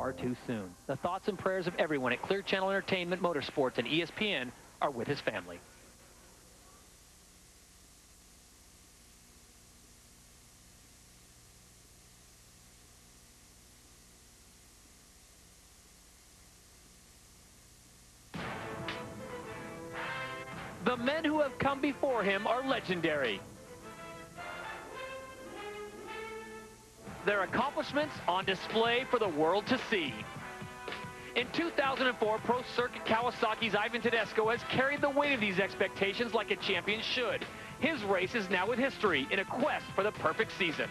far too soon. The thoughts and prayers of everyone at Clear Channel Entertainment, Motorsports, and ESPN are with his family. The men who have come before him are legendary. Their accomplishments on display for the world to see. In 2004, Pro Circuit Kawasaki's Ivan Tedesco has carried the weight of these expectations like a champion should. His race is now with history in a quest for the perfect season.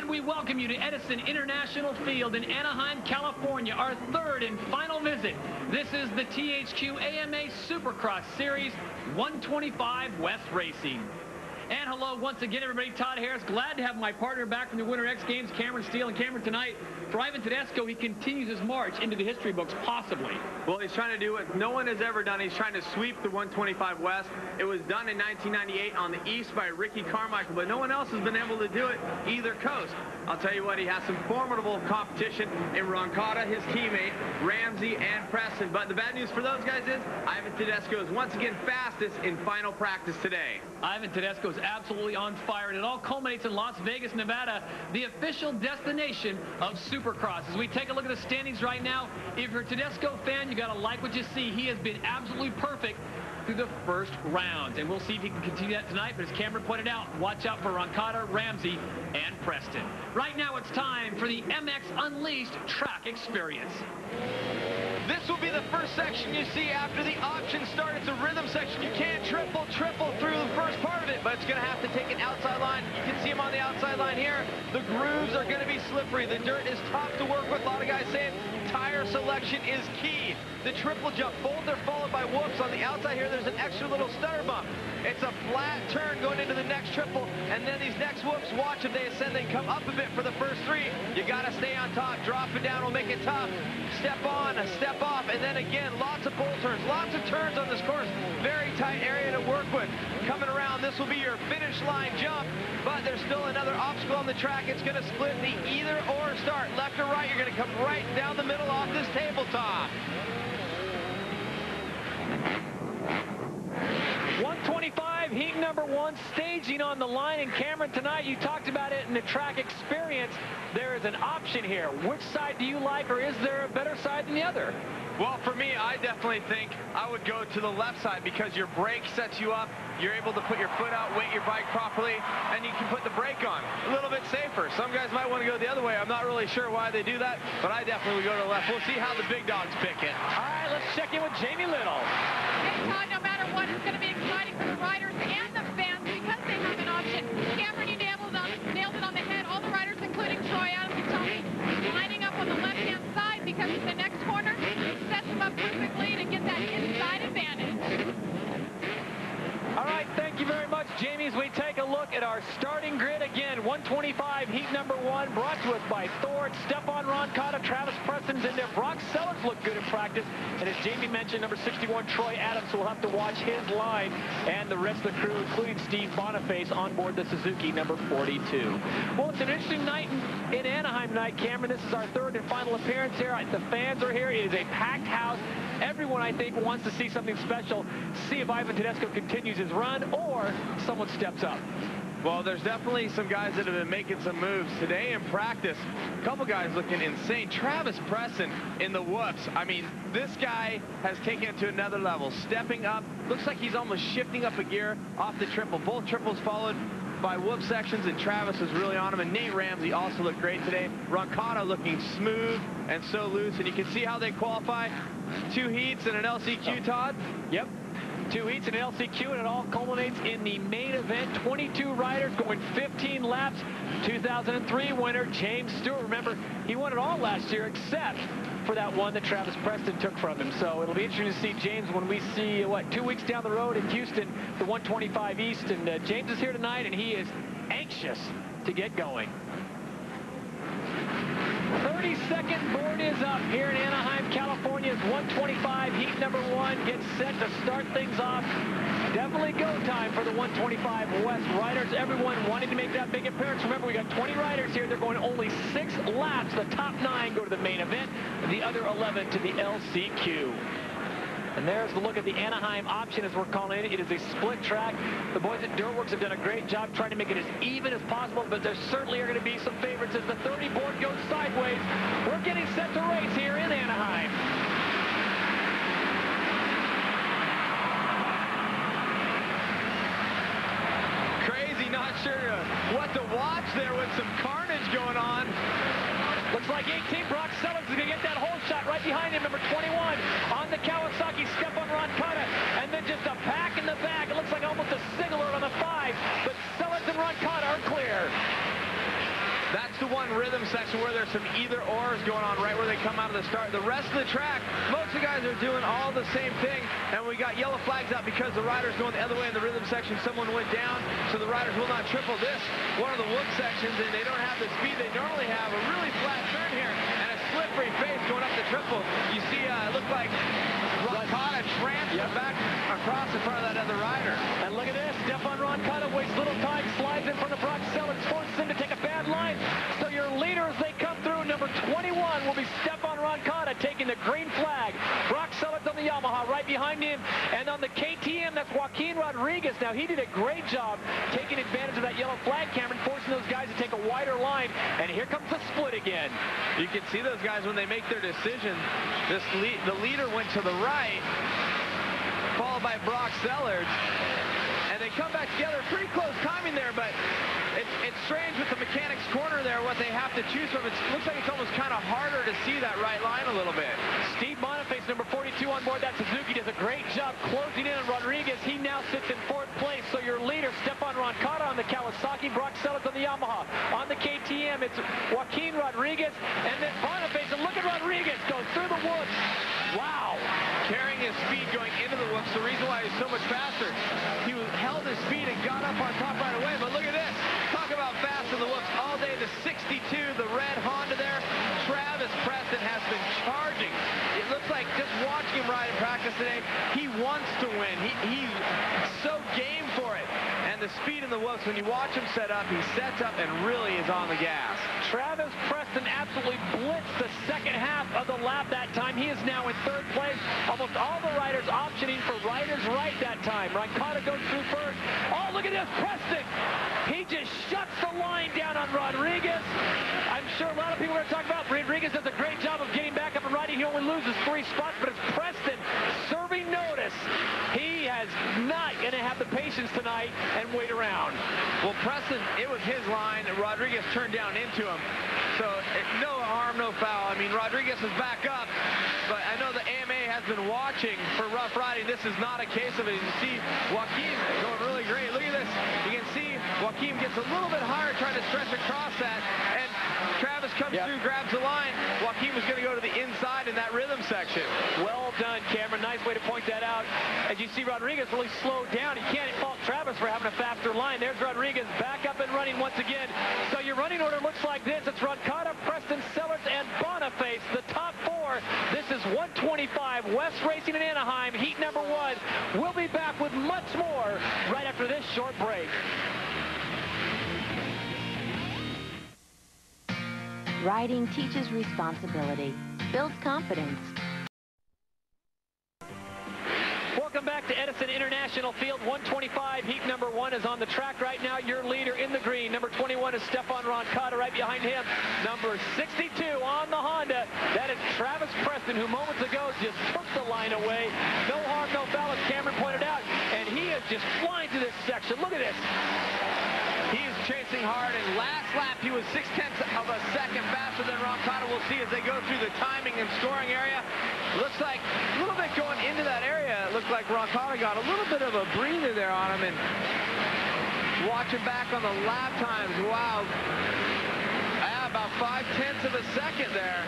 We welcome you to Edison International Field in Anaheim, California, our third and final visit. This is the THQ AMA Supercross Series 125 West Racing. And hello once again, everybody. Todd Harris, glad to have my partner back from the Winter X Games, Cameron Steele. And Cameron, tonight, for Ivan Tedesco, he continues his march into the history books, possibly. Well, he's trying to do what no one has ever done. He's trying to sweep the 125 West. It was done in 1998 on the East by Ricky Carmichael, but no one else has been able to do it either coast. I'll tell you what, he has some formidable competition in Roncada, his teammate, Ramsey, and Preston. But the bad news for those guys is Ivan Tedesco is once again fastest in final practice today. Ivan Tedesco is absolutely on fire, and it all culminates in Las Vegas, Nevada, the official destination of Supercross. As we take a look at the standings right now, if you're a Tedesco fan, you got to like what you see. He has been absolutely perfect through the first rounds, and we'll see if he can continue that tonight. But as Cameron pointed out, watch out for Roncada, Ramsey, and Preston. Right now, it's time for the MX Unleashed track experience. This will be the first section you see after the options start. It's a rhythm section. You can't triple through the first part of it, but it's going to have to take an outside line. You can see him on the outside line here. The grooves are going to be slippery. The dirt is tough to work with. A lot of guys saying tire selection is key. The triple jump, both are followed by whoops. On the outside here, there's an extra little stutter bump. It's a flat turn going into the next triple, and then these next whoops, watch if they ascend, they come up a bit for the first three. You got to stay on top. Drop it down will make it tough. Step on, step off, and then again, lots of bull turns, lots of turns on this course. Very tight area to work with. Coming around, this will be your finish line jump, but there's still another obstacle on the track. It's going to split the either or start. Left or right, you're going to come right down the middle off this tabletop. 125, heat number one, staging on the line. And Cameron, tonight you talked about it in the track experience. There is an option here. Which side do you like, or is there a better side than the other? Well, for me, I definitely think I would go to the left side because your brake sets you up. You're able to put your foot out, weight your bike properly, and you can put the brake on. A little bit safer. Some guys might want to go the other way. I'm not really sure why they do that, but I definitely would go to the left. We'll see how the big dogs pick it. All right, let's check in with Jamie Little. Hey, Todd, no matter what, it's going to be exciting for the riders and the fans because they have an option. Cameron, you nailed it on the head. All the riders, including Troy Adams and Tony, lining up on the left-hand side because in the next corner, it sets them up perfectly to get that inside advantage. All right, thank you very much, Jamie. As we take a look at our starting grid again, 125, heat number one, brought to us by Thor, Stephane Roncada, Travis Preston's in there. Brock Sellards looked good in practice. And as Jamie mentioned, number 61, Troy Adams, will have to watch his line and the rest of the crew, including Steve Boniface, on board the Suzuki, number 42. Well, it's an interesting night in Anaheim tonight, Cameron. This is our third and final appearance here. The fans are here. It is a packed house. Everyone, I think, wants to see something special, see if Ivan Tedesco continues his run or someone steps up. Well, there's definitely some guys that have been making some moves today in practice. A couple guys looking insane. Travis Preston in the whoops. I mean, this guy has taken it to another level, stepping up. Looks like he's almost shifting up a gear off the triple. Both triples followed by whoop sections, and Travis was really on him. And Nate Ramsey also looked great today. Roncada looking smooth and so loose, and you can see how they qualify. 2 heats and an LCQ, Todd? Yep. 2 heats and an LCQ, and it all culminates in the main event. 22 riders going 15 laps. 2003 winner, James Stewart. Remember, he won it all last year except for that one that Travis Preston took from him. So it'll be interesting to see James when we see, 2 weeks down the road in Houston, the 125 East. And James is here tonight, and he is anxious to get going. 30-second board is up here in Anaheim, California's 125 heat number 1 gets set to start things off. Definitely go time for the 125 West riders. Everyone wanting to make that big appearance. Remember, we got 20 riders here. They're going only 6 laps. The top 9 go to the main event. The other 11 to the LCQ. And there's the look at the Anaheim option, as we're calling it. It is a split track. The boys at Dirtworks have done a great job trying to make it as even as possible, but there certainly are going to be some favorites as the 30 board goes sideways. We're getting set to race here in Anaheim. Crazy, not sure what to watch there with some carnage going on. Looks like 18, Brock Sellards is going to get that whole shot right behind him. Number 21 on the Kawasaki, Stephane Roncada. And then just a pack in the back. It looks like almost a single on the 5. But Sellards and Roncada are clear. That's the one rhythm section where there's some either-ors going on right where they come out of the start. The rest of the track, most of the guys are doing all the same thing. And we got yellow flags out because the riders going the other way in the rhythm section. Someone went down, so the riders will not triple this. One of the whoop sections, and they don't have the speed they normally have. A really flat turn here, and a slippery face going up the triple. You see, it looked like Roncada transferred back across in front of that other rider. And look at this. Stephane Roncada wastes little time, slides in front of Brock Sellards, forces him to take a bad line. So your leader as they come through, number 21 will be Stephane Roncada taking the green flag. Brock Sellards on the Yamaha right behind him. And on the KTM, that's Joaquin Rodriguez. Now, he did a great job taking advantage of that yellow flag, Cameron, forcing those guys to take a wider line. And here comes the split again. You can see those guys when they make their decision. The leader went to the right, followed by Brock Sellards. And they come back together. Pretty close timing there, but it's strange with the mechanics corner there what they have to choose from. It looks like it's almost kind of harder to see that right line a little bit. Steve Boniface, number 42 on board that Suzuki, does a great job closing in on Rodriguez. He now sits in 4th place. So your leader, Stephane Roncada on the Kawasaki, Brock Sellards on the Yamaha. On the KTM, it's Joaquin Rodriguez, and then Boniface. And look at Rodriguez go through the woods. Wow. Carrying his speed going into the whoops. The reason why he's so much faster, he held his speed and got up on top right away. But look at this. Talk about fast in the whoops all day. The 62, the red Honda there. Travis Preston has been charging. It looks like just watching him ride in practice today, he wants to win. He's so game for it. And the speed in the whoops, when you watch him set up, he sets up and really is on the gas. Travis Preston absolutely blitzed the second half of the lap that time. He is now in 3rd place. Almost all the riders optioning for riders right that time. Roncada goes through first. Oh, look at this, Preston. He just shuts the line down on Rodriguez. I'm sure a lot of people are going to talk about Rodriguez does a great job of getting back up and riding. He only loses 3 spots, but it's Preston serving notice. He is not going to have the patience tonight and wait around. Well, Preston, it was his line. Rodriguez turned down into him. So no harm, no foul. I mean, Rodriguez is back up, but I know the AMA has been watching for rough riding. This is not a case of it. You see Joaquin going really great. Look at this. You can see Joaquin gets a little bit higher trying to stretch across that, and Travis comes through, grabs the line. Joaquin was going to go to the inside in that rhythm section. Well done, Cameron. Nice way to point that out. As you see Rodriguez really slowed down. You can't fault Travis for having a faster line. There's Rodriguez back up and running once again. So your running order looks like this. It's Roncada, Preston, Sellards, and Boniface. The top 4. This is 125 West Racing in Anaheim, heat number 1. We'll be back with much more right after this short break. Riding teaches responsibility, builds confidence. Welcome back to Edison International Field. 125, heat number 1 is on the track right now. Your leader in the green. Number 21 is Stephane Roncada right behind him. Number 62 on the Honda. That is Travis Preston, who moments ago just took the line away. No harm, no foul, as Cameron pointed out. And he is just flying through this section. Look at this. He's chasing hard, and last lap he was 0.6 of a second faster than Roncada. We'll see as they go through the timing and scoring area. Looks like a little bit going into that area. It looked like Roncada got a little bit of a breather there on him, and watching back on the lap times, wow, about 0.5 of a second there.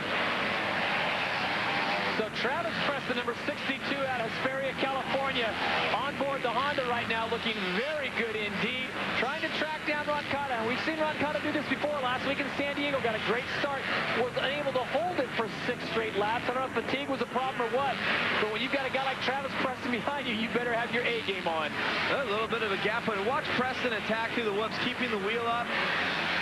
So Travis Preston, number 62 out of Hesperia, California, on board the Honda right now, looking very good indeed. Trying to track down Roncada. And we've seen Roncada do this before. Last week in San Diego, got a great start. Was unable to hold it for 6 straight laps. I don't know if fatigue was a problem or what. But when you've got a guy like Travis Preston behind you, you better have your A game on. A little bit of a gap, but watch Preston attack through the whoops, keeping the wheel up.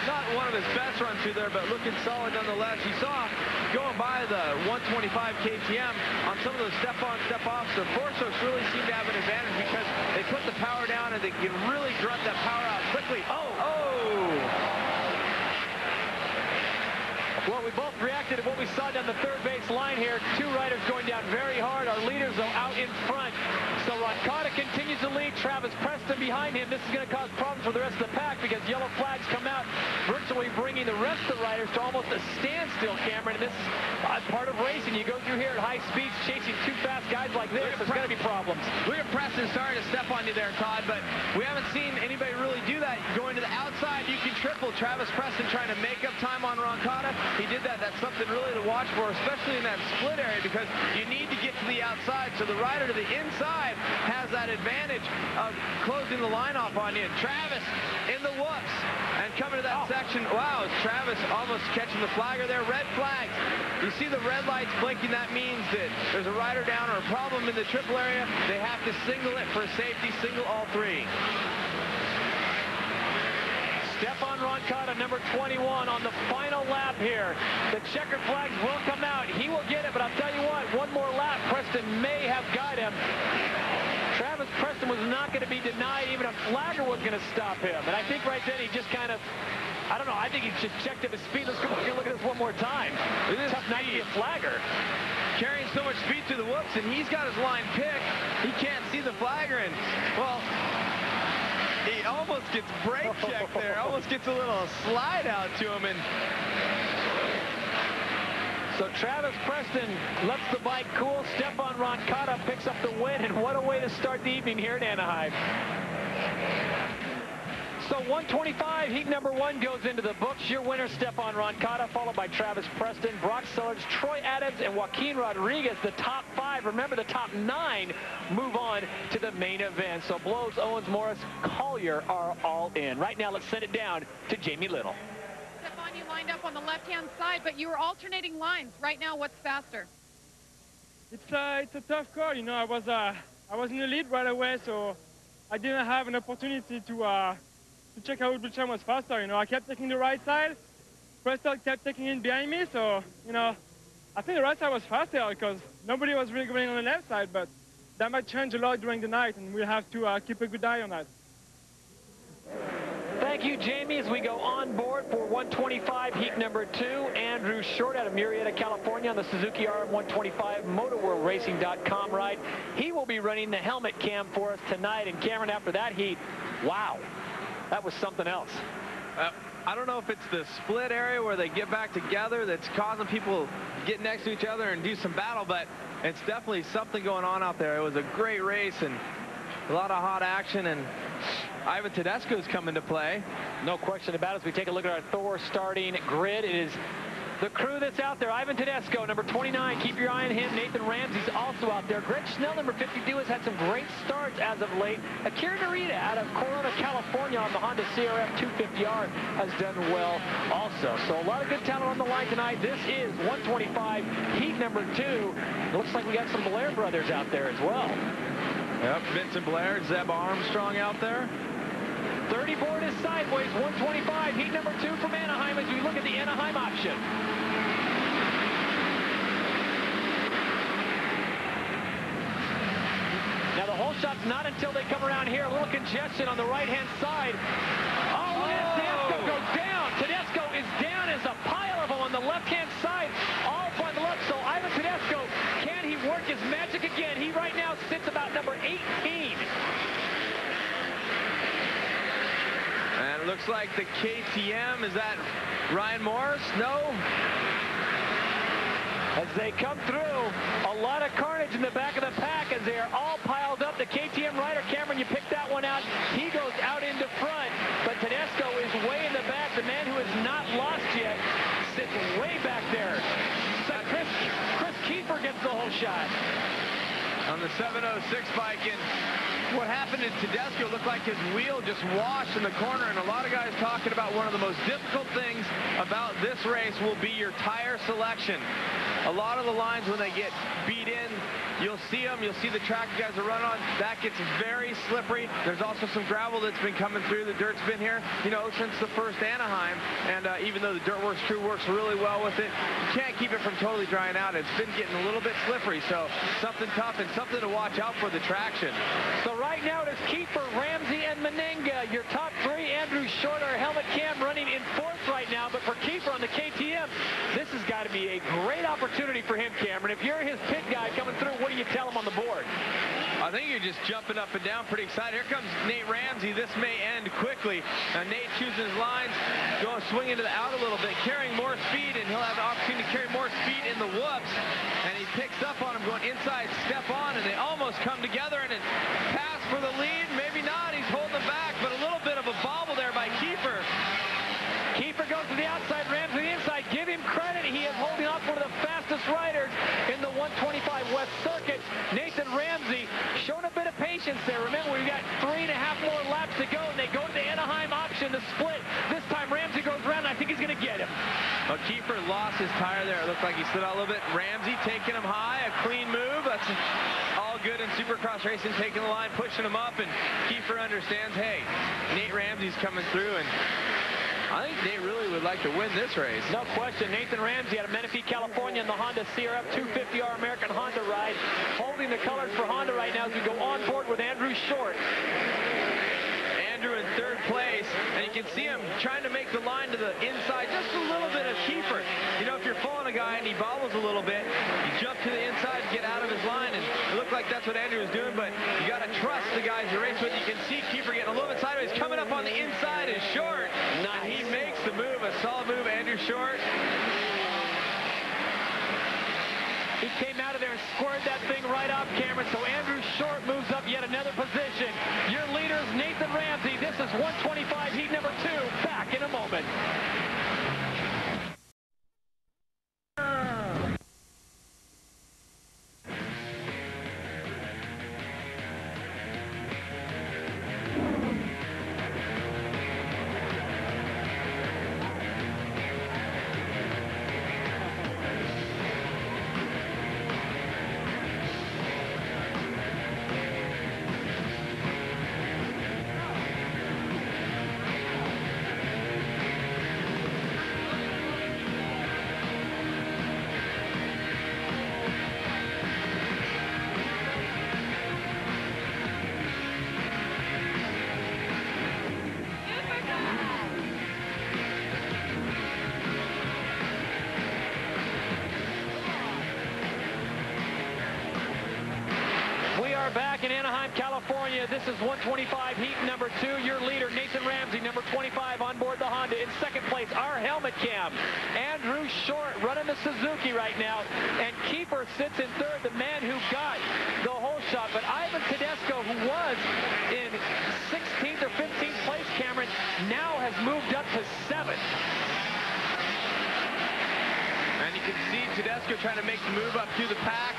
Not one of his best runs through there, but looking solid nonetheless. You saw going by the 125 KTM on some of those step-on, step-offs, the four-strokes really seem to have an advantage because they put the power down and they can really grunt that power out quickly. Well, we both reacted to what we saw down the third base line here. 2 riders going down very hard. Our leaders, though, out in front. So Roncada continues to lead. Travis Preston behind him. This is going to cause problems for the rest of the pack because yellow flags come out, virtually bringing the rest of the riders to almost a standstill, Cameron. And this is part of racing. You go through here at high speeds chasing 2 fast guys like this. There's going to be problems. Look at Preston starting to step on you there, Todd, but we haven't seen anybody really do that. Going to the outside, you can triple. Travis Preston trying to make up time on Roncada. He did that. That's something really to watch for, especially in that split area, because you need to get to the outside. So the rider to the inside has that advantage of closing the line off on you. And Travis in the whoops and coming to that section. Wow, Travis almost catching the flagger there. Red flags. You see the red lights blinking. That means that there's a rider down or a problem in the triple area. They have to signal it for safety, signal all 3. Stephane Roncada, number 21, on the final lap here. The checker flags will come out. He will get it, but I'll tell you what, one more lap, Preston may have got him. Travis Preston was not going to be denied. Even a flagger was going to stop him. And I think right then he just kind of, I don't know, I think he just checked up his speed. Let's go back and look at this one more time. It is tough not to be a flagger. Carrying so much speed through the whoops, and he's got his line picked. He can't see the flagger, and, well, he almost gets brake checked there. Almost gets a little slide out to him. And so Travis Preston lets the bike cool. Stephane Roncada picks up the win. And what a way to start the evening here at Anaheim. So 125, heat number 1 goes into the books. Your winner, Stephane Roncada, followed by Travis Preston, Brock Sellards, Troy Adams, and Joaquin Rodriguez. The top 5, remember the top 9, move on to the main event. So Blows, Owens, Morris, Collier are all in. Right now, let's send it down to Jamie Little. Stephane, you lined up on the left-hand side, but you were alternating lines. Right now, what's faster? It's a tough call. You know, I was in the lead right away, so I didn't have an opportunity to check out which one was faster. You know, I kept taking the right side. Preston kept taking in behind me, so, you know, I think the right side was faster because nobody was really going on the left side, but that might change a lot during the night, and we'll have to keep a good eye on that. Thank you, Jamie, as we go on board for 125, heat number 2. Andrew Short out of Murrieta, California on the Suzuki RM125 MotorWorldRacing.com ride. He will be running the helmet cam for us tonight. And Cameron, after that heat, wow, that was something else. I don't know if it's the split area where they get back together that's causing people to get next to each other and do some battle, but it's definitely something going on out there. It was a great race and a lot of hot action, and Ivan Tedesco is coming to play. No question about it. As we take a look at our Thor starting grid, it is the crew that's out there. Ivan Tedesco, number 29. Keep your eye on him. Nathan Ramsey's also out there. Greg Schnell, number 52, has had some great starts as of late. Akira Narita out of Corona, California on the Honda CRF 250R has done well also. So a lot of good talent on the line tonight. This is 125, heat number 2. It looks like we got some Blair brothers out there as well. Yep, Vincent Blair, Zeb Armstrong out there. 30 board is sideways, 125, heat number 2 from Anaheim as we look at the Anaheim option. Now the whole shot's not until they come around here. A little congestion on the right-hand side. Oh, look at Tedesco goes down. Tedesco is down as a pile of them on the left-hand side, all bundled up. So Ivan Tedesco, can he work his magic again? He right now sits about number 18. And it looks like the KTM, is that Ryan Morris? No. As they come through, a lot of carnage in the back of the pack as they are all piled up. The KTM rider, Cameron, you picked that one out. He goes out into front, but Tedesco is way in the back. The man who has not lost yet sits way back there. So Chris Kiefer gets the whole shot. On the 706 bike, and what happened is Tedesco looked like his wheel just washed in the corner, and a lot of guys talking about one of the most difficult things about this race will be your tire selection. A lot of the lines, when they get beat in, you'll see them, you'll see the track you guys are running on, that gets very slippery. There's also some gravel that's been coming through. The dirt's been here, you know, since the first Anaheim, and even though the Dirt Works crew works really well with it, you can't keep it from totally drying out. It's been getting a little bit slippery, so something tough and something to watch out for the traction. So right now it is Kiefer, Ramsey, and Menenga. Your top three. Andrew Short, our helmet cam, running in fourth right now, but for Kiefer on the KTM, this has got to be a great opportunity for him, Cameron. If you're his pit guy coming through, what do you tell him on the board? I think you're just jumping up and down, pretty excited. Here comes Nate Ramsey. This may end quickly. Nate choosing his lines, swinging to the out a little bit, carrying more speed, and he'll have the opportunity to carry more speed in the whoops. And he picks up on him, going inside, step on, and they almost come together, and it pass for the lead. Maybe not. He's holding them back, but a little bit of a bobble there by Kiefer. Kiefer goes to the outside, Ramsey to the inside. Give him credit. He is holding off one of the fastest riders in the 125 West Circuit. Nathan Ramsey showing a bit of patience there. Remember, we've got 3.5 more laps to go, and they go to the Anaheim option, the split. This time Ramsey goes around, and I think he's going to get him. Well, Kiefer lost his tire there. It looked like he slid out a little bit. Ramsey taking him high, a clean move. That's all good in Supercross racing, taking the line, pushing him up, and Kiefer understands, hey, Nate Ramsey's coming through, and I think Nate really would like to win this race. No question. Nathan Ramsey out of Menifee, California in the Honda CRF 250R American Honda ride, holding the colors for Honda right now as we go on board with Andrew Short. Andrew in third place, and you can see him trying to make the line to the inside, just a little bit of Kiefer. You know, if you're following a guy and he bobbles a little bit, you jump to the inside, get out of his line, and it looked like that's what Andrew was doing, but you got to trust the guys you race with. You can see Kiefer getting a little bit sideways, coming up on the inside is Short. Nice. He makes the move, a solid move, Andrew Short. He came out of there and squared that thing right off, Cameron. So Andrew Short moves up yet another position. Your leaders, Nathan Ramsey. This is 125 heat number 2. Back in a moment. Back in Anaheim, California. This is 125 heat number 2. Your leader, Nathan Ramsey, number 25 on board the Honda. In second place, our helmet cam, Andrew Short, running the Suzuki right now. And Kiefer sits in third, the man who got the whole shot. But Ivan Tedesco, who was in 16th or 15th place, Cameron, now has moved up to 7th. And you can see Tedesco trying to make the move up through the pack,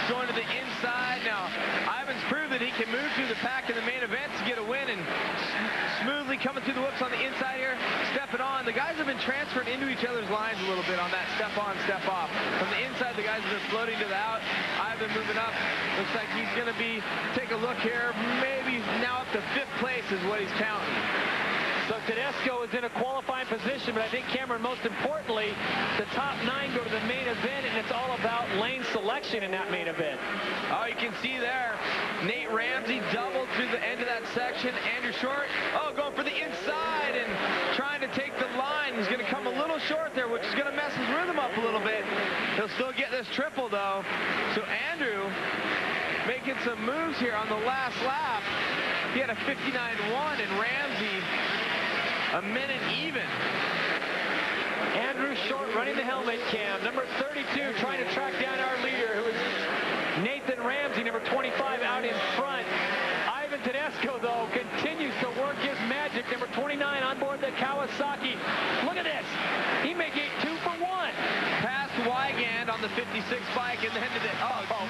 going to the inside. Now, Ivan's proved that he can move through the pack in the main event to get a win, and smoothly coming through the whoops on the inside here, stepping on. The guys have been transferred into each other's lines a little bit on that step on, step off. From the inside, the guys have been floating to the out. Ivan moving up. Looks like he's going to be, take a look here, maybe now up to 5th place is what he's counting. So Tedesco is in a qualifying position, but I think, Cameron, most importantly, the top 9 go to the main event, and it's all about lane selection in that main event. Oh, you can see there, Nate Ramsey doubled through the end of that section. Andrew Short, going for the inside and trying to take the line. He's going to come a little short there, which is going to mess his rhythm up a little bit. He'll still get this triple, though. So Andrew making some moves here on the last lap. He had a 59.1, and Ramsey a minute even. Andrew Short running the helmet cam. Number 32 trying to track down our leader, who is Nathan Ramsey, number 25 out in front. Ivan Tedesco, though, continues to work his magic. Number 29 on board the Kawasaki. Look at this. He may get 2 for 1. Past Wygand on the the 56 bike, and then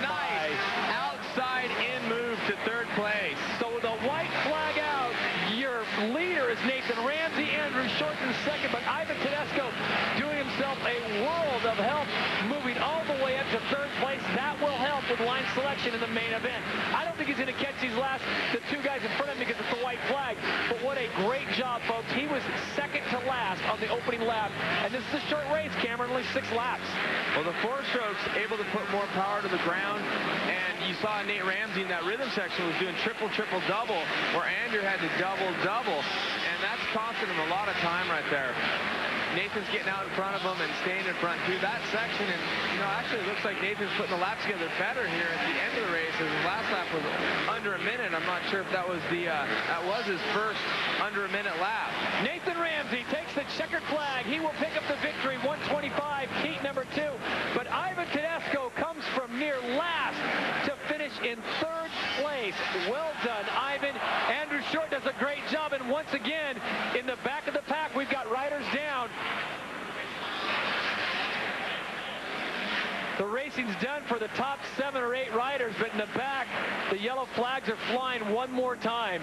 nice outside in move to third place. So with a white flag out, your leader is Nathan Ramsey, Andrew Short in second, but Ivan Tedesco doing himself a world of help, moving all the way up to third place. That will help with line selection in the main event. I don't think he's going to catch the two guys in front of him because it's a white flag, but what a great job, folks. He was second to last on the opening lap, and this is a short race, Cameron, only 6 laps. Well, the 4-strokes able to put more power to the ground, and you saw Nate Ramsey in that rhythm section was doing triple, double, where Andrew had to double, and that's costing him a lot of time right there. Nathan's getting out in front of him and staying in front through that section, and actually it looks like Nathan's putting the laps together better here at the end of the race, as his last lap was under a minute. I'm not sure if that was his first under a minute lap. Nathan Ramsey takes the checkered flag. He will pick up the victory, 125, heat number 2. But Ivan Tedesco comes from near last to finish in third place. Well done, Ivan. Andrew Short does a great job, and once again, in the back of the pack, we've got riders down. The racing's done for the top 7 or 8 riders, but in the back, the yellow flags are flying one more time.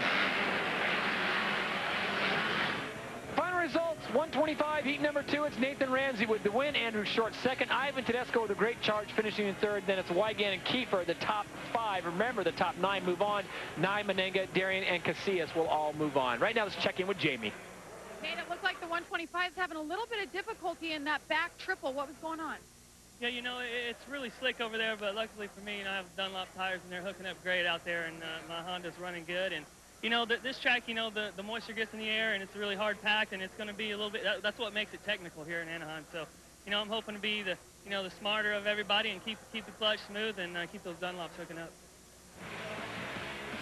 Final results, 125, heat number 2. It's Nathan Ramsey with the win, Andrew Short second, Ivan Tedesco with a great charge finishing in third. Then it's Weigandt and Kiefer, the top 5. Remember, the top 9 move on. Nye, Menenga, Darian, and Casillas will all move on. Right now, let's check in with Jamie. Nate, it looked like the 125 is having a little bit of difficulty in that back triple. What was going on? Yeah, it's really slick over there, but luckily for me, I have Dunlop tires, and they're hooking up great out there, and my Honda's running good. And, this track, the moisture gets in the air, and it's really hard packed, and it's going to be a little bit, that's what makes it technical here in Anaheim. So, I'm hoping to be the smarter of everybody and keep the clutch smooth and keep those Dunlops hooking up.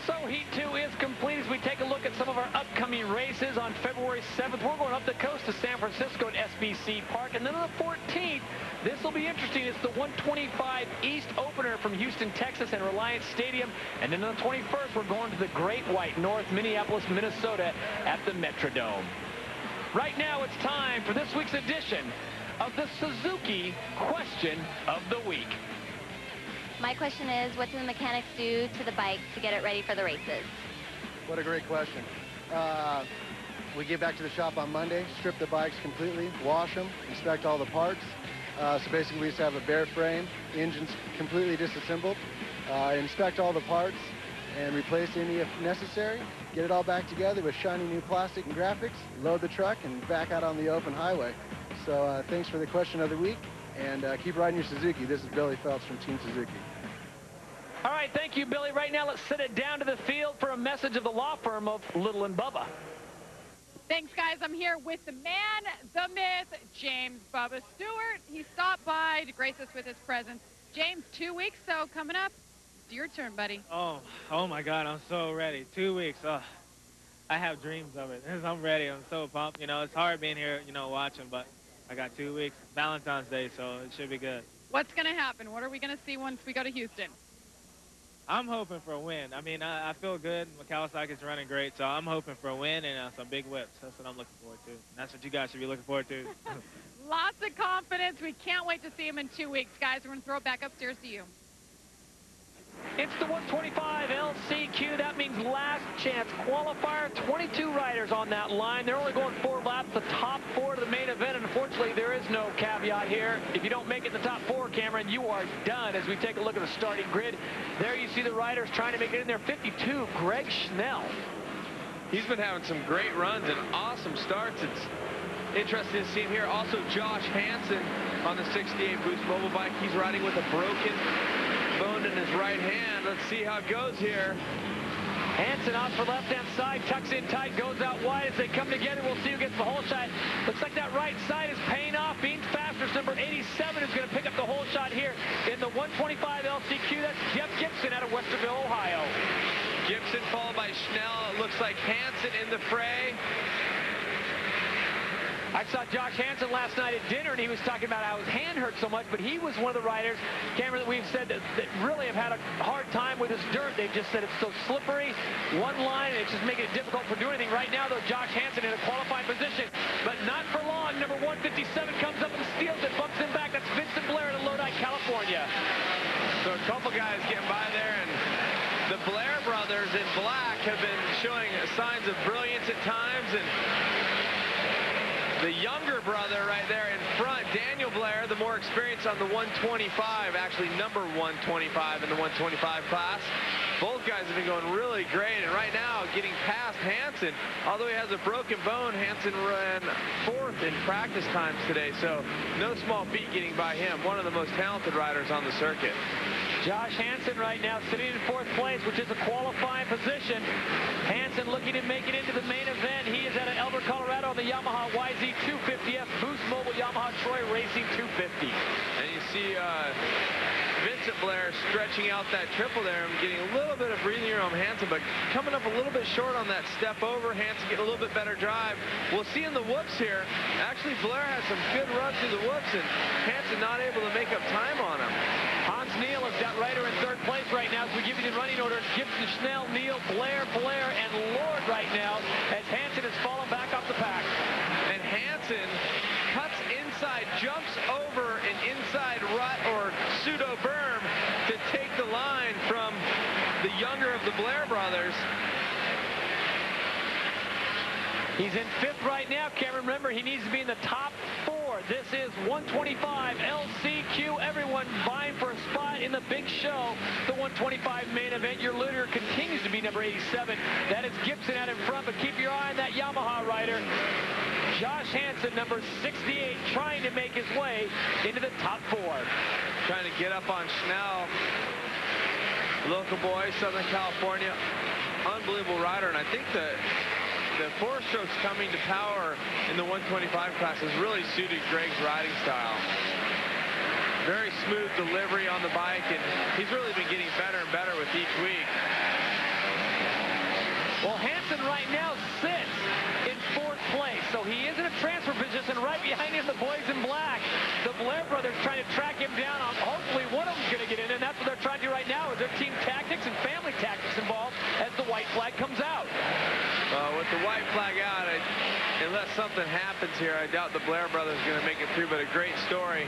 So Heat 2 is complete as we take a look at some of our upcoming races. On February 7th, we're going up the coast to San Francisco at SBC Park. And then on the 14th, this will be interesting. It's the 125 East opener from Houston, Texas and Reliance Stadium. And then on the 21st, we're going to the Great White North, Minneapolis, Minnesota at the Metrodome. Right now, it's time for this week's edition of the Suzuki Question of the Week. My question is, what do the mechanics do to the bikes to get it ready for the races? What a great question. We get back to the shop on Monday, strip the bikes completely, wash them, inspect all the parts. So basically we just have a bare frame, the engine's completely disassembled, inspect all the parts and replace any if necessary, get it all back together with shiny new plastic and graphics, load the truck and back out on the open highway. So thanks for the question of the week, and keep riding your Suzuki. This is Billy Phelps from Team Suzuki. All right, thank you, Billy. Right now, let's send it down to the field for a message of the law firm of Little and Bubba. Thanks, guys. I'm here with the man, the myth, James Bubba Stewart. He stopped by to grace us with his presence. James, 2 weeks, so coming up, it's your turn, buddy. Oh my God, I'm so ready. 2 weeks. I have dreams of it. I'm ready. I'm so pumped. It's hard being here, watching, but I got 2 weeks. Valentine's Day, so it should be good. What's going to happen? What are we going to see once we go to Houston? I'm hoping for a win. I mean, I feel good. Kawasaki's running great, so I'm hoping for a win and some big whips. That's what I'm looking forward to. And that's what you guys should be looking forward to. Lots of confidence. We can't wait to see him in 2 weeks. Guys, we're going to throw it back upstairs to you. It's the 125 LCQ. That means last chance qualifier. 22 riders on that line. They're only going 4 laps. The top 4 to the main event. And unfortunately, there is no caveat here. If you don't make it in the top 4, Cameron, you are done. As we take a look at the starting grid, there you see the riders trying to make it in there. 52, Greg Schnell. He's been having some great runs and awesome starts. It's interesting to see him here. Also, Josh Hansen on the 68 Boost mobile bike. He's riding with a broken bone in his right hand. Let's see how it goes here. Hansen off for left-hand side, tucks in tight, goes out wide. As they come together, we'll see who gets the whole shot. Looks like that right side is paying off. Being Faster's number 87 is going to pick up the whole shot here in the 125 LCQ. That's Jeff Gibson out of Westerville, Ohio. Gibson followed by Schnell. It looks like Hansen in the fray. I saw Josh Hansen last night at dinner, and he was talking about how his hand hurt so much, but he was one of the riders, Cameron, that we've said that really have had a hard time with this dirt. They've just said it's so slippery, one line, and it's just making it difficult for doing anything. Right now, though, Josh Hansen in a qualifying position, but not for long. Number 157 comes up and steals it, bumps him back. That's Vincent Blair in Lodi, California. signs of brilliance at times, and the younger brother right there in front, Daniel Blair, the more experienced on the 125, actually number 125 in the 125 class. Both guys have been going really great, and right now getting past Hansen. Although he has a broken bone, Hansen ran 4th in practice times today, so no small feat getting by him. One of the most talented riders on the circuit. Josh Hansen right now sitting in 4th place, which is a qualifying position. Hansen looking to make it into the main event. He is out of Elbert, Colorado on the Yamaha YZ250F Boost Mobile Yamaha Troy Racing 250. And you see Vincent Blair stretching out that triple there and getting a little bit of breathing room on Hansen, but coming up a little bit short on that step over. Hansen getting a little bit better drive. We'll see in the whoops here. Actually, Blair has some good runs through the whoops, and Hansen not able to make up time on him. Hans Neal has got Ryder in 3rd place right now, so we give you the running order. Gibson, Schnell, Neal, Blair, and Lord right now, as Hansen has fallen back off the pack. And Hansen cuts inside, jumps over an inside rut or pseudo berm to take the line from the younger of the Blair brothers. He's in 5th right now, Cameron. Remember, he needs to be in the top 4. This is 125 LCQ. Everyone vying for a spot in the big show. The 125 main event. Your leader continues to be number 87. That is Gibson out in front, but keep your eye on that Yamaha rider. Josh Hansen, number 68, trying to make his way into the top 4. Trying to get up on Schnell. Local boy, Southern California. Unbelievable rider, and I think the 4 strokes coming to power in the 125 class has really suited Greg's riding style. Very smooth delivery on the bike, and he's really been getting better and better with each week. Well, Hansen right now sits in 4th place, so he is in a transfer position. Right behind him, the boys in black. The Blair brothers trying to track him down. Hopefully one of them's going to get in, and that's what they're trying to do right now, is their team tactics and family tactics involved as the white flag comes out. With the white flag out, unless something happens here, I doubt the Blair brothers are going to make it through, but a great story.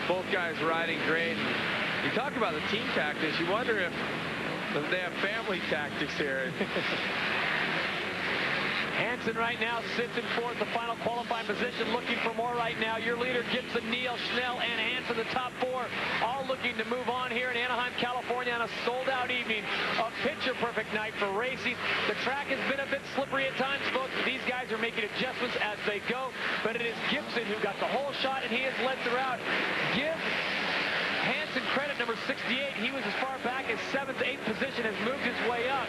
Both guys riding great. You talk about the team tactics, you wonder if they have family tactics here. Hansen right now sits in 4th, the final qualifying position, looking for more right now. Your leader, Gibson, Neal, Schnell, and Hansen, the top 4, all looking to move on here in Anaheim, California on a sold-out evening. A picture-perfect night for racing. The track has been a bit slippery at times, folks, but these guys are making adjustments as they go. But it is Gibson who got the whole shot, and he has led throughout. Give Hansen credit, number 68. He was as far back as 7th, 8th position, has moved his way up.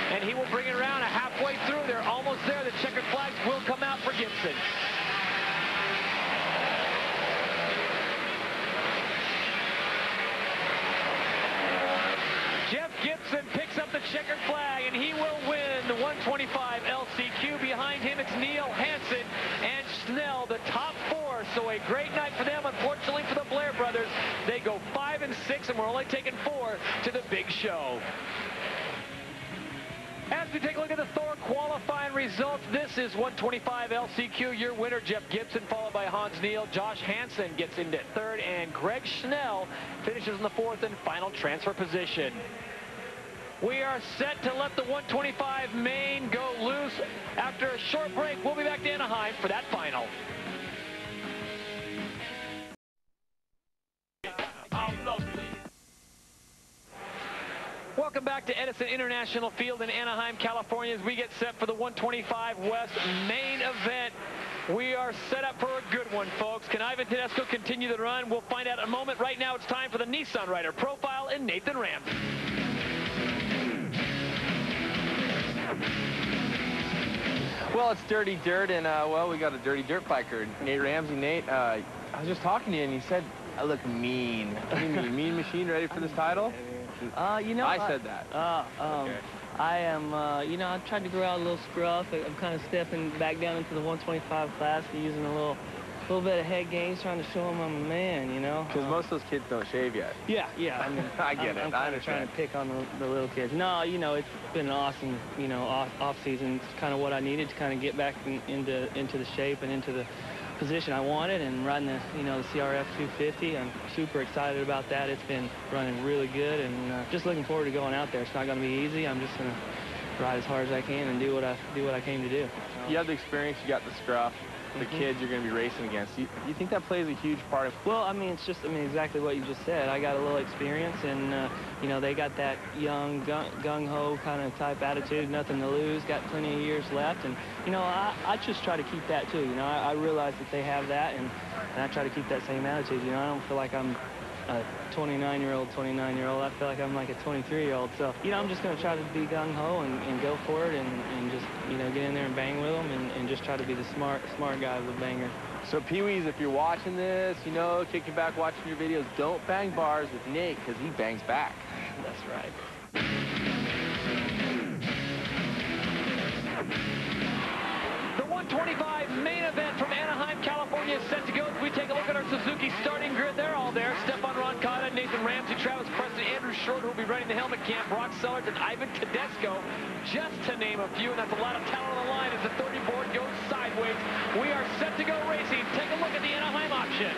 And he will bring it around halfway through. They're almost there. The checkered flags will come out for Gibson. Jeff Gibson picks up the checkered flag, and he will win the 125 LCQ. Behind him, it's Neal, Hansen, and Schnell, the top 4. So a great night for them. Unfortunately for the Blair brothers, they go 5 and 6, and we're only taking 4 to the big show. As we take a look at the Thor qualifying results, this is 125 LCQ. Your winner, Jeff Gibson, followed by Hans Neal. Josh Hansen gets into 3rd, and Greg Schnell finishes in the 4th and final transfer position. We are set to let the 125 main go loose. After a short break, we'll be back to Anaheim for that final. Welcome back to Edison International Field in Anaheim, California, as we get set for the 125 West main event. We are set up for a good one, folks. Can Ivan Tedesco continue the run? We'll find out in a moment. Right now, it's time for the Nissan rider profile and Nathan Ramsey. Well, it's dirty dirt, and, well, we got a dirty dirt biker, Nate Ramsey. Nate, I was just talking to you, and he said, I look mean. What do you mean, mean machine ready for this title? You know, I said that. Okay. I am, you know, I tried to grow out a little scruff. I'm kind of stepping back down into the 125 class, using a little bit of head games, trying to show them I'm a man, you know. Because most of those kids don't shave yet. Yeah. I mean, I get it. I'm kind of trying to pick on the little kids. No, you know, it's been an awesome, you know, off season. It's kind of what I needed to kind of get back into the shape and into the position I wanted, and riding the, you know, the CRF 250. I'm super excited about that. It's been running really good, and just looking forward to going out there. It's not going to be easy. I'm just going to ride as hard as I can and do what I came to do. You have the experience, you got the scruff, the kids you're going to be racing against. You think that plays a huge part? Well, I mean, it's just, exactly what you just said. I got a little experience, and, you know, they got that young, gung-ho kind of type attitude, nothing to lose, got plenty of years left. And, you know, I just try to keep that, too. You know, I realize that they have that, and I try to keep that same attitude. You know, I don't feel like I'm a 29-year-old. I feel like I'm like a 23-year-old. So, you know, I'm just going to try to be gung-ho and go for it and just, you know, get in there and bang with them and just try to be the smart guy with a banger. So, Pee-wees, if you're watching this, you know, kicking back, watching your videos, don't bang bars with Nate because he bangs back. That's right. The 125 main event from Anaheim, California is set to go as we take a look at our Suzuki starting grid. They're all there. Stephane Roncada, Nathan Ramsey, Travis Preston, Andrew Short, who will be running the helmet cam, Brock Sellards, and Ivan Tedesco, just to name a few. And that's a lot of talent on the line as the 30 board goes sideways. We are set to go racing. Take a look at the Anaheim option.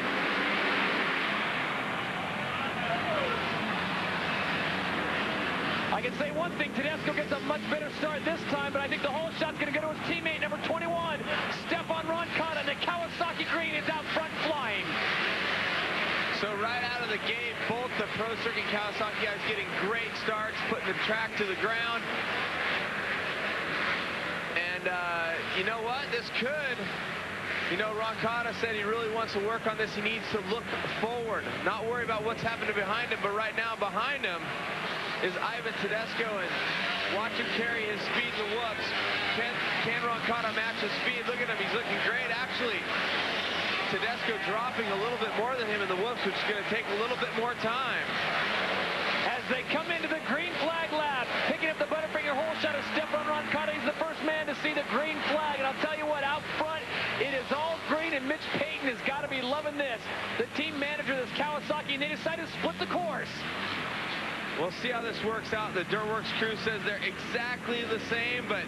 I can say one thing, Tedesco gets a much better start this time, but I think the whole shot's going to go to his teammate, number 21, Stephane Roncada. The Kawasaki green is out front flying. So right out of the gate, both the Pro Circuit Kawasaki guys getting great starts, putting the track to the ground. And you know what? This could... You know, Roncada said he really wants to work on this. He needs to look forward, not worry about what's happening behind him. But right now, behind him is Ivan Tedesco, and watch him carry his speed in the whoops. Can Roncada match his speed? Look at him, he's looking great. Actually, Tedesco dropping a little bit more than him in the whoops, which is going to take a little bit more time. As they come into the green flag lap, picking up the Butterfinger hole shot of Stephane Roncada. He's the first man to see the green flag, and I'll tell you what, out front, it is all green, and Mitch Payton has got to be loving this. The team manager of this Kawasaki, and they decided to split the course. We'll see how this works out. The Dirtworks crew says they're exactly the same, but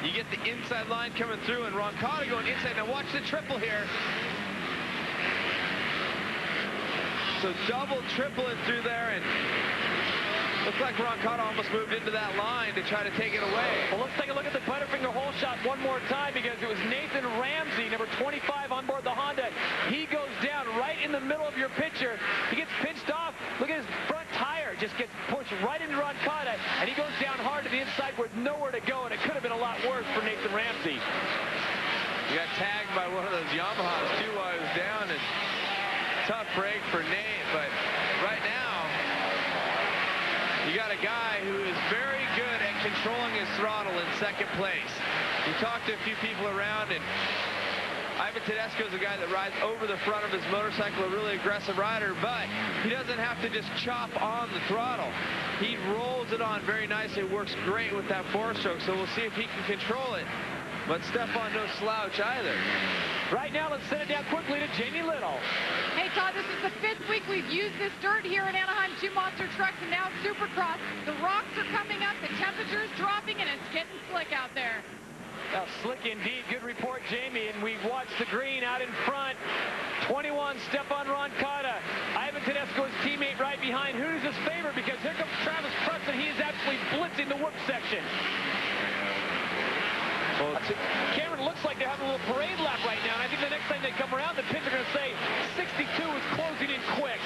you get the inside line coming through, and Roncada going inside. Now watch the triple here. So double, triple it through there, and looks like Roncada almost moved into that line to try to take it away. Well, let's take a look at the Butterfinger hole shot one more time, because it was Nathan Ramsey, number 25 on board the Honda. He goes down right in the middle of your picture. He gets pinched off. Look at his front tire. Just gets pushed right into Roncada, and he goes down hard to the inside with nowhere to go, and it could have been a lot worse for Nathan Ramsey. He got tagged by one of those Yamahas, too, while he was down, and tough break for Nate, but right now, you got a guy who is very good at controlling his throttle in second place. We talked to a few people around, and Ivan Tedesco is a guy that rides over the front of his motorcycle, a really aggressive rider, but he doesn't have to just chop on the throttle. He rolls it on very nicely. It works great with that four-stroke, so we'll see if he can control it. But Stephane, no slouch either. Right now, let's send it down quickly to Jamie Little. Hey, Todd, this is the 5th week we've used this dirt here in Anaheim, 2 monster trucks, and now Supercross. The rocks are coming up, the temperature is dropping, and it's getting slick out there. Now, slick indeed. Good report, Jamie. And we watched the green out in front. 21, Stephane Roncada. Ivan Tedesco, his teammate, right behind. Who's his favorite? Because here comes Travis Preston. He is actually blitzing the whoop section. Well, Cameron, looks like they're having a little parade lap right now, and I think the next time they come around, the pits are going to say 62 is closing in quick.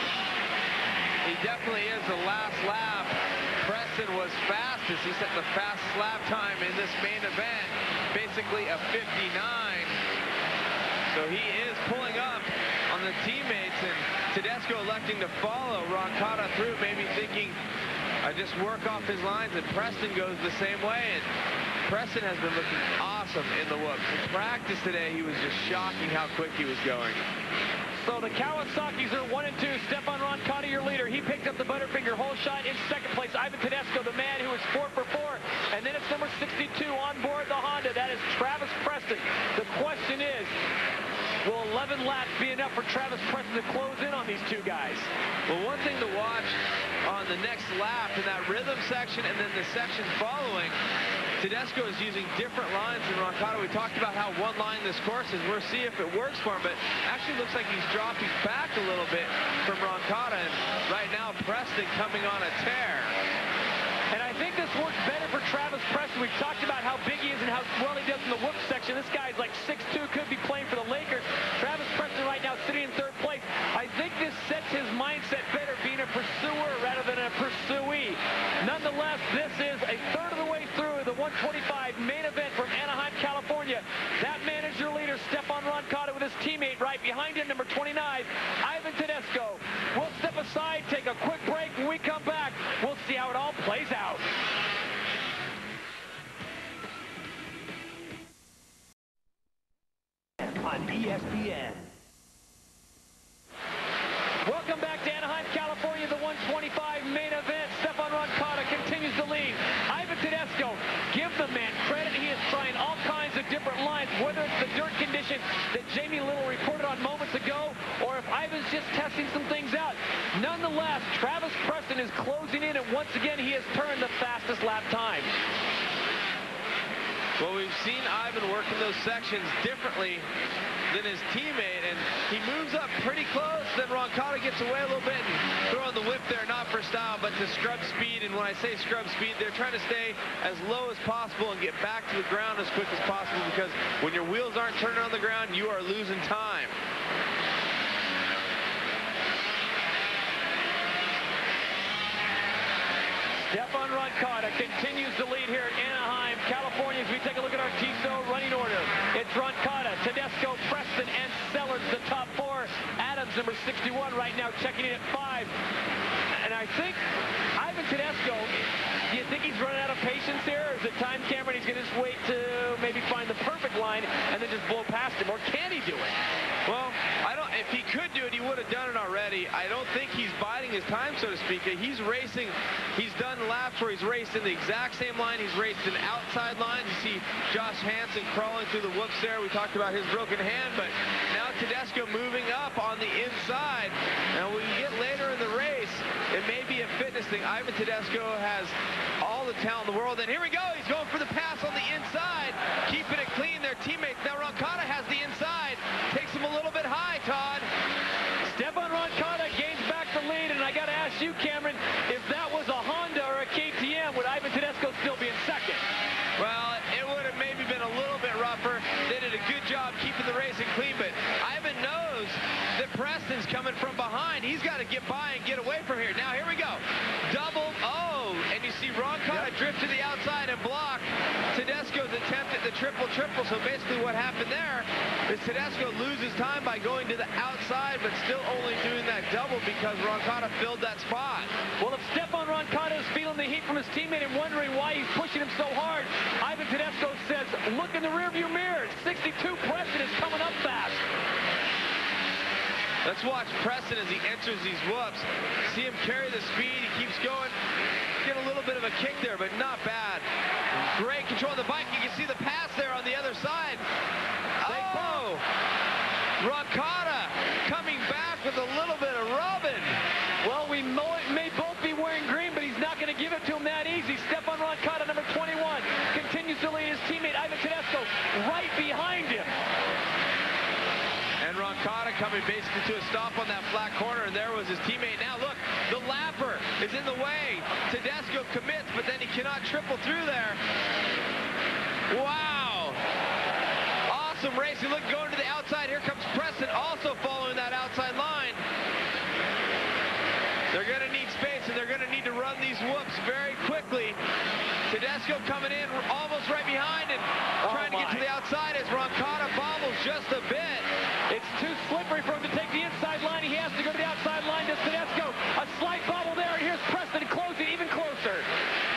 He definitely is. The last lap, Preston was fastest. He set the fastest lap time in this main event, basically a 59. So he is pulling up on the teammates, and Tedesco electing to follow Roncada through, maybe thinking, I just work off his lines, and Preston goes the same way. And Preston has been looking awesome in the whoops. In practice today, he was just shocking how quick he was going. So the Kawasaki's are 1 and 2. Stephane Roncada, your leader. He picked up the Butterfinger hole shot. In second place, Ivan Tedesco, the man who was 4 for 4. And then it's number 62 on board the Honda. That is Travis Preston. The question is, will 11 laps be enough for Travis Preston to close in on these two guys? Well, one thing to watch on the next lap in that rhythm section and then the section following, Tedesco is using different lines than Roncada. We talked about how one line this course is. We'll see if it works for him, but actually looks like he's dropping back a little bit from Roncada. And right now, Preston coming on a tear. And I think this works better for Travis Preston. We've talked about how big he is and how well he does in the whoop section. This guy's like 6'2", could be playing for the Lakers. Travis Preston right now sitting in third place. I think this sets his mindset better, being a pursuer rather than a pursuee. Nonetheless, this is a third of the way through the 125 main event from Anaheim, California. That man is your leader, Stephane Roncada, with his teammate right behind him, number 29, Ivan Tedesco. We'll step aside, take a quick break. When we come back, we'll see how it all plays out. On ESPN. Welcome back to Anaheim, California, the 125 main event. Stephane Roncada continues to lead. Ivan Tedesco, give the man credit. He is trying all kinds of different lines, whether it's the dirt condition that Jamie Little reported on moments ago, or if Ivan's just testing some things out. Nonetheless, Travis Preston is closing in, and once again, he has turned the fastest lap time. Well, we've seen Ivan work in those sections differently than his teammate, and he moves up pretty close. Then Roncada gets away a little bit and throwing the whip there, not for style, but to scrub speed. And when I say scrub speed, they're trying to stay as low as possible and get back to the ground as quick as possible, because when your wheels aren't turning on the ground, you are losing time. Stephane Roncada continues to lead here at Anaheim, California, as we take a look at our TSO running order. It's Roncada, Tedesco, Preston, and Sellards, the top four. Adams, number 61, right now checking in at 5. And I think Ivan Tedesco, do you think he's running out of patience here? Or is it time, Cameron, he's going to just wait to maybe find the perfect line and then just blow past him? Or can he do it? Well, if he could do it, he would have done it already. I don't think he's biding his time, so to speak. He's racing. He's done laps where he's raced in the exact same line. He's raced in outside lines. You see Josh Hansen crawling through the whoops there. We talked about his broken hand, but now Tedesco moving up on the inside. Now, when you get later in the race, it may be a fitness thing. Ivan Tedesco has all the talent in the world. And here we go. He's going for the pass on the inside, keeping it clean. Their teammates. Now, Roncada has the inside. Takes him a little bit high, Todd. Stephane Roncada gains back the lead, and I got to ask you, Cameron, if that was a Honda or a KTM, would Ivan Tedesco still be in second? Well, it would have maybe been a little bit rougher. They did a good job keeping the racing clean, but Ivan knows that Preston's coming from behind. He's got to get by and get away from here. Now, here we go. Double, and you see Roncada drift to the outside and block Tedesco's attempt at the triple-triple. So basically what happened there is Tedesco loses time by going to the outside, but still only doing that double because Roncada filled that spot. Well, if Stephane Roncada is feeling the heat from his teammate and wondering why he's pushing him so hard, Ivan Tedesco says, look in the rearview mirror. 62 Preston is coming up fast. Let's watch Preston as he enters these whoops. See him carry the speed. He keeps going. Get a little bit of a kick there, but not bad. Great control of the bike. You can see the pass there on the other side. Oh! Roncada coming back with a little bit of rubbing. Well, we may both be wearing green, but he's not going to give it to him that easy. Stephane Roncada, number 21, continues to lead his teammate, Ivan Tedesco, right behind him. And Roncada coming basically to a stop on that flat corner, and there was his teammate. Now look, the lapper is in the way. Tedesco commits, but then he cannot triple through there. Wow. Awesome racing. Look, going to the outside. Here comes Preston, also following that outside line. They're going to need space, and they're going to need to run these whoops very quickly. Tedesco coming in almost right behind and trying to get to the outside as Roncada bobbles just a bit. It's too slippery for him to take the inside line. He has to go to the outside line. Does Tedesco? A slight bobble there, and here's Preston closing even closer.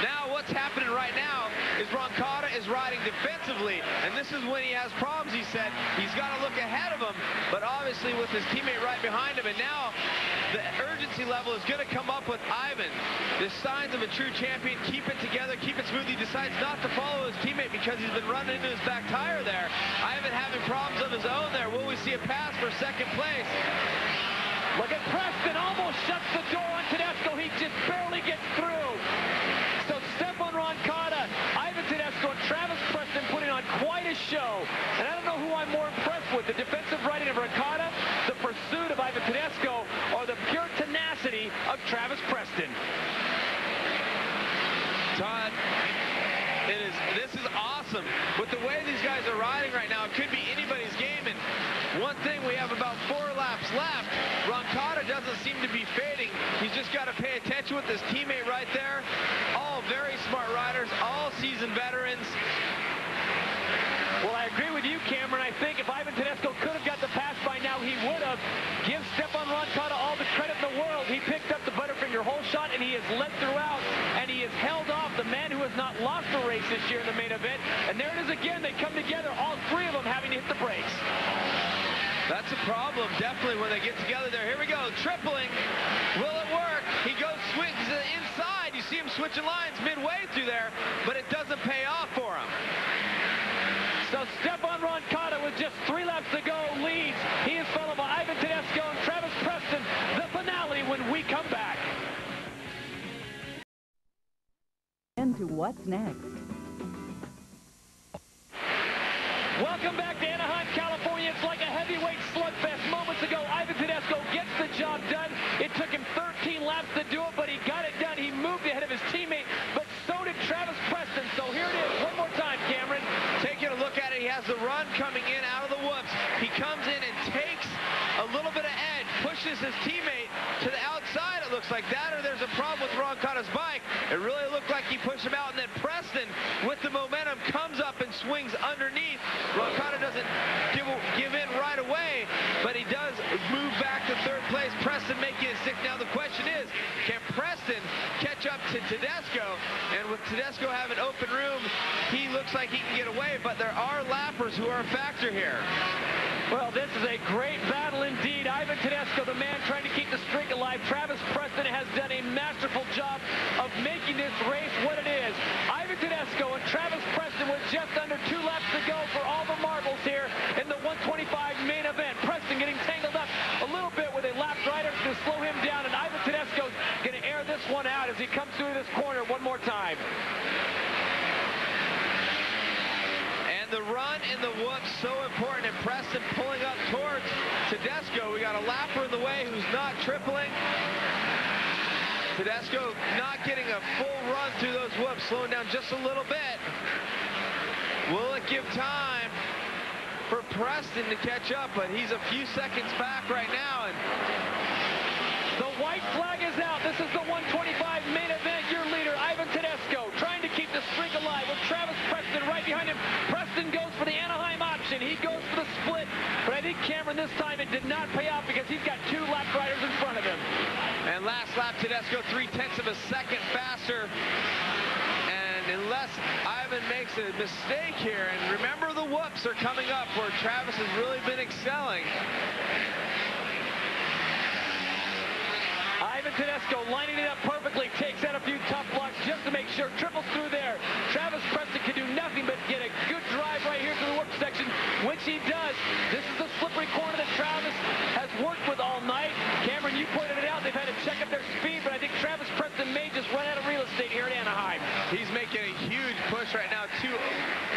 Now what's happening right now is Roncada is riding defensively, and this is when he has problems, he said. He's got to look ahead of him, but obviously with his teammate right behind him, and now the urgency level is going to come up with Ivan. The signs of a true champion. Keep it together, keep it smooth. He decides not to follow his teammate because he's been running into his back tire there. Ivan having problems of his own there. Will we see a pass for second place? Look at Preston, almost shuts the door on Tedesco. He just barely gets through. So Stephane Roncada, Ivan Tedesco, and Travis Preston putting on quite a show. And I don't know who I'm more impressed with, the defensive riding of Roncada, the pursuit of Ivan Tedesco, or the pure tenacity of Travis Preston. Time. seem to be fading. He's just got to pay attention with his teammate right there. All very smart riders, all seasoned veterans. Well, I agree with you, Cameron. I think if Ivan Tedesco could have got the pass by now, he would have. Give Stephane Roncada all the credit in the world. He picked up the Butterfinger hole shot, and he has led throughout, and he has held off the man who has not lost a race this year in the main event. And there it is again. They come together, all three of them having to hit the brakes. That's a problem, definitely, when they get together there. Here we go, tripling. Will it work? He goes, swings to the inside. You see him switching lines midway through there, but it doesn't pay off for him. So Stephane Roncada, with just 3 laps to go, leads. He is followed by Ivan Tedesco and Travis Preston. The finale when we come back. And to what's next. Welcome back to Anaheim, California. It's like a heavyweight slugfest. Moments ago, Ivan Tedesco gets the job done. It took him 13 laps to do it, but he got it done. He moved ahead of his teammate, but so did Travis Preston. So here it is, one more time, Cameron. Taking a look at it, he has the run coming in out of the whoops. He comes in and takes a little bit of edge, pushes his teammate to the outside. It looks like that, or there's a problem with Roncada's bike. It really looked like he pushed him out, and then Preston, with the momentum, comes up and swings underneath. Roncada doesn't give in right away, but he does move back to third place. Preston making it 6. Now the question is, can Preston catch up to Tedesco? And with Tedesco having open room, he looks like he can get away, but there are lappers who are a factor here. Well, this is a great battle indeed. Ivan Tedesco, the man trying to keep the streak alive. Travis Preston has done a masterful job of making this race what it is. Ivan Tedesco and Travis Preston with just under 2 laps to go for all the marbles here in the 125 main event. Preston getting tangled up a little bit with a lap rider to slow him down, and Ivan Tedesco's going to air this one out as he comes through this corner one more time. The run and the whoops so important, and Preston pulling up towards Tedesco. We got a lapper in the way who's not tripling. Tedesco not getting a full run through those whoops, slowing down just a little bit. Will it give time for Preston to catch up? But he's a few seconds back right now. And the white flag is out. This is the 125 main event. Your leader, Ivan Tedesco, trying to keep the streak alive with Travis Preston right behind him. Preston goes for the Anaheim option. He goes for the split. But I think Cameron this time it did not pay off because he's got 2 lap riders in front of him. And last lap, Tedesco 0.3 of a second faster. And unless Ivan makes a mistake here, and remember the whoops are coming up where Travis has really been excelling. Ivan Tedesco lining it up perfectly, takes out a few tough blocks just to make sure, triples through there. Travis Preston can do nothing but get a good drive right here through the whoop section, which he does. This is the slippery corner that Travis has worked with all night. Cameron, you pointed it out. They've had to check up their speed, but I think Travis Preston may just run out of real estate here at Anaheim. He's making a huge push right now. 2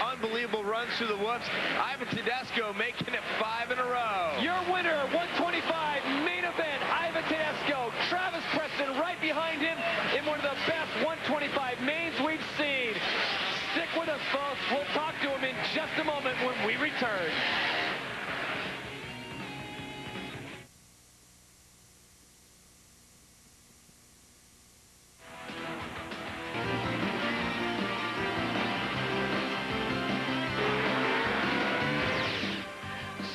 unbelievable runs through the whoops. Ivan Tedesco making it 5 in a row. Your winner, 125 main event, Ivan Tedesco. Travis Preston right behind him in one of the best 125 mains we've seen. Stick with us, folks. We'll talk to him in just a moment when we return.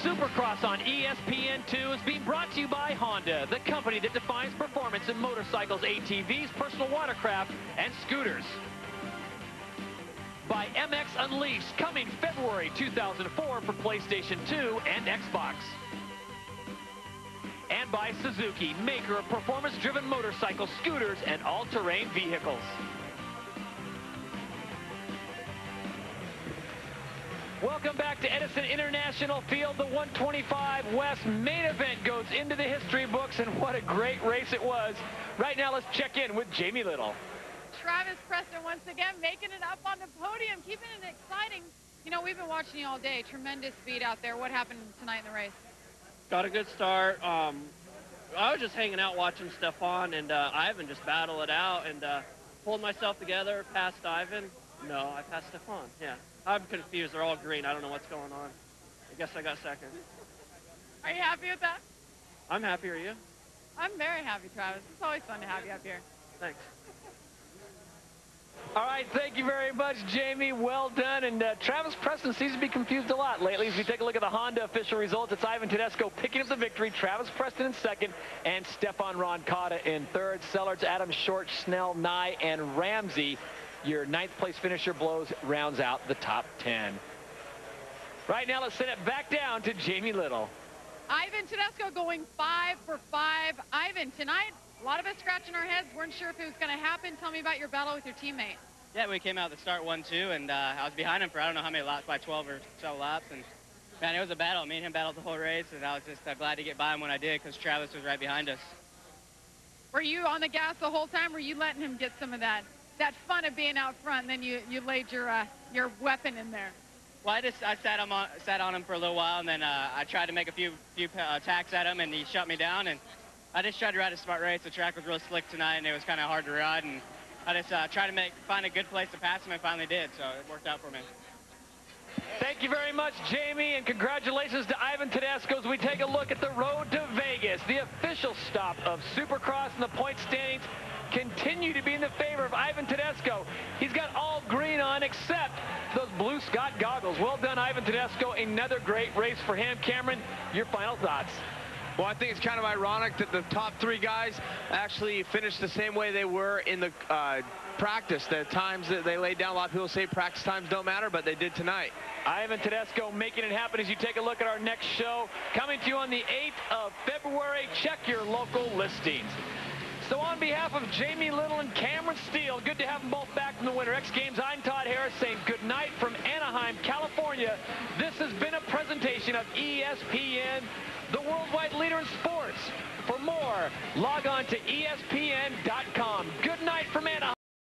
Supercross on ESPN2 is being brought to you by Honda, the company that defines performance in motorcycles, ATVs, personal watercraft, and scooters. By MX Unleashed, coming February 2004 for PlayStation 2 and Xbox. And by Suzuki, maker of performance-driven motorcycles, scooters, and all-terrain vehicles. Welcome back to Edison International Field. The 125 West main event goes into the history books, and what a great race it was. Right now, let's check in with Jamie Little. Travis Preston once again making it up on the podium, keeping it exciting. You know, we've been watching you all day. Tremendous speed out there. What happened tonight in the race? Got a good start. I was just hanging out watching Stephane, and Ivan just battle it out, and pulled myself together, passed Ivan. No, I passed Stephane, yeah. I'm confused. They're all green. I don't know what's going on. I guess I got second. Are you happy with that? I'm happy. Are you? I'm very happy, Travis. It's always fun to have you up here. Thanks. All right, thank you very much, Jamie. Well done. And Travis Preston seems to be confused a lot lately. As we take a look at the Honda official results, it's Ivan Tedesco picking up the victory, Travis Preston in second, and Stephane Roncada in third. Sellards, Adams, Short, Snell, Nye, and Ramsey. Your ninth place finisher rounds out the top 10. Right now, let's send it back down to Jamie Little. Ivan Tedesco going 5 for 5. Ivan, tonight, a lot of us scratching our heads, weren't sure if it was going to happen. Tell me about your battle with your teammate. Yeah, we came out at the start 1-2, and I was behind him for I don't know how many laps, by 12 or 12 laps. And man, it was a battle. Me and him battled the whole race, and I was just glad to get by him when I did because Travis was right behind us. Were you on the gas the whole time, or were you letting him get some of that fun of being out front, and then you laid your weapon in there? Well, I sat on him for a little while, and then I tried to make a few attacks at him, and he shut me down. And I just tried to ride a smart race. The track was real slick tonight, and it was kind of hard to ride. And I just tried to find a good place to pass him, and finally did. So it worked out for me. Thank you very much, Jamie, and congratulations to Ivan Tedesco as we take a look at the road to Vegas. The official stop of Supercross, and the point standings continue to be in the favor of Ivan Tedesco. He's got all green on except those blue Scott goggles. Well done, Ivan Tedesco. Another great race for him. Cameron, your final thoughts. Well, I think it's kind of ironic that the top three guys actually finished the same way they were in the practice. The times that they laid down, a lot of people say practice times don't matter, but they did tonight. Ivan Tedesco making it happen as you take a look at our next show. Coming to you on the 8th of February. Check your local listings. So on behalf of Jamie Little and Cameron Steele, good to have them both back from the Winter X Games. I'm Todd Harris saying good night from Anaheim, California. This has been a presentation of ESPN, the worldwide leader in sports. For more, log on to ESPN.com.